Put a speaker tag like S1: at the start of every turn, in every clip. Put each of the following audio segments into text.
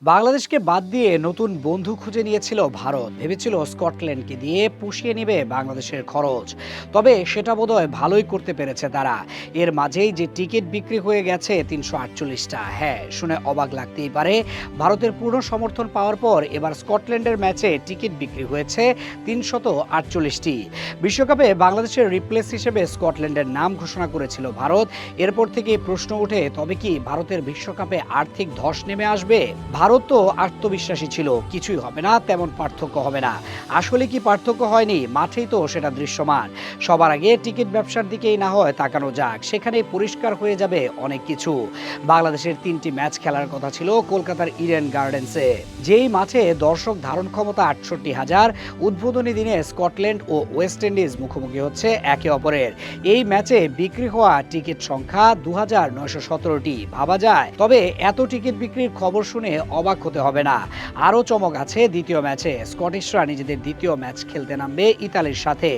S1: বাংলাদেশকে বাদ দিয়ে নতুন বন্ধু খুঁজে নিয়েছিল ভারত। ভেবেছিল স্কটল্যান্ডকে দিয়ে পুষিয়ে নেবে বাংলাদেশের খরচ। তবে সেটা বোধহয় ভালোই করতে পেরেছে তারা। এর মাঝেই যে টিকিট বিক্রি হয়ে গেছে ৩৪৮টা। হ্যাঁ, শুনে অবাক লাগতেই পারে। ভারতের পূর্ণ সমর্থন পাওয়ার পর এবার স্কটল্যান্ডের ম্যাচে টিকিট বিক্রি হয়েছে ৩৪৮টি। বিশ্বকাপে বাংলাদেশের রিপ্লেস হিসেবে স্কটল্যান্ডের নাম ঘোষণা করেছিল ভারত। এরপর থেকে প্রশ্ন ওঠে, তবে কি ভারতের বিশ্বকাপে আর্থিক ধস নেমে আসবে? ভারত তো আত্মবিশ্বাসী ছিল, কিছুই হবে না, তেমন পার্থক্য হবে না। আসলে কি পার্থক্য হয়নি? মাঠেই তো সেটা দৃশ্যমান। সবার আগে টিকিট ব্যবসার দিকেই না হয় তাকানো যাক, সেখানেই পরিষ্কার হয়ে যাবে অনেক কিছু। বাংলাদেশের 3টি ম্যাচ খেলার কথা ছিল কলকাতার ইডেন গার্ডেন্সে, যেই মাঠে দর্শক ধারণ ক্ষমতা 68,000। উদ্বোধনী দিনে স্কটল্যান্ড ও ওয়েস্ট ইন্ডিজ মুখোমুখি হচ্ছে একে অপরের। এই ম্যাচে বিক্রি হওয়া টিকিট সংখ্যা 2917টি। ভাবা যায়? তবে এত টিকিট বিক্রির খবর শুনে অবাক হতে হবে না। আরও চমক আছে দ্বিতীয় ম্যাচে। স্কটিশরা নিজেদের দ্বিতীয় ম্যাচ খেলতে নামবে ইতালির সাথে।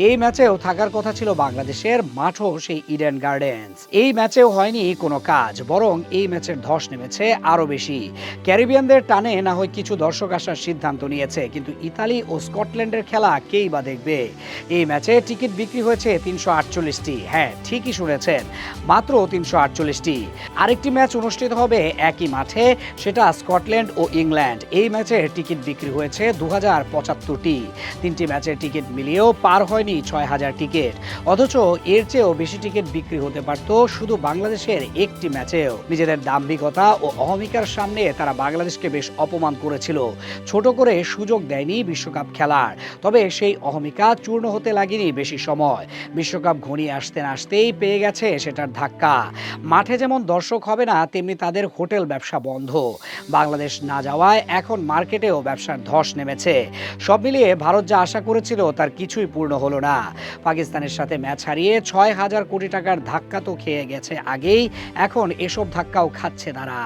S1: এই ম্যাচেও থাকার কথা ছিল বাংলাদেশের, মাঠও সেই ইডেন গার্ডেন্স। এই ম্যাচেও হয়নি কোনো কাজ, বরং এই ম্যাচের ধস নেমেছে আরও বেশি। ক্যারিবিয়ানদের টানে না হয় কিছু দর্শক আসার সিদ্ধান্ত নিয়েছে, কিন্তু ইতালি ও স্কটল্যান্ডের খেলা কেই বা দেখবে? এই ম্যাচে টিকিট বিক্রি হয়েছে ৩৪৮টি। হ্যাঁ, ঠিকই শুনেছেন, মাত্র ৩৪৮টি। আরেকটি ম্যাচ অনুষ্ঠিত হবে একই মাঠে, সেটা স্কটল্যান্ড ও ইংল্যান্ড। এই ম্যাচের টিকিট বিক্রি হয়েছে 2075টি। 3টি ম্যাচের টিকিট মিলিয়েও পার হয়নি 6000 টিকিট। অথচ এর চেয়েও বেশি টিকিট বিক্রি হতে পারত শুধু বাংলাদেশের একটি ম্যাচেও। নিজেদের দাম্ভিকতা ও অহমিকার সামনে তারা বাংলাদেশকে বেশ অপমান করেছিল, ছোট করে সুযোগ দেয়নি বিশ্বকাপ খেলার। তবে সেই অহমিকা চূর্ণ হতে লাগেনি বেশি সময়। বিশ্বকাপ ঘনিয়ে আসতে না আসতেই পেয়ে গেছে সেটার ধাক্কা। মাঠে যেমন দর্শক হবে না, তেমনি তাদের হোটেল ব্যবসা বন্ধ। বাংলাদেশ না যাওয়ায় এখন মার্কেটেও ব্যবসার ধস নেমেছে। সব মিলিয়ে ভারত যা আশা করেছিল তার কিছুই পূর্ণ হলো না। পাকিস্তানের সাথে ম্যাচ হারিয়ে 6000 কোটি টাকার ধাক্কা তো খেয়ে গেছে আগেই, এখন এসব ধাক্কাও খাচ্ছে তারা।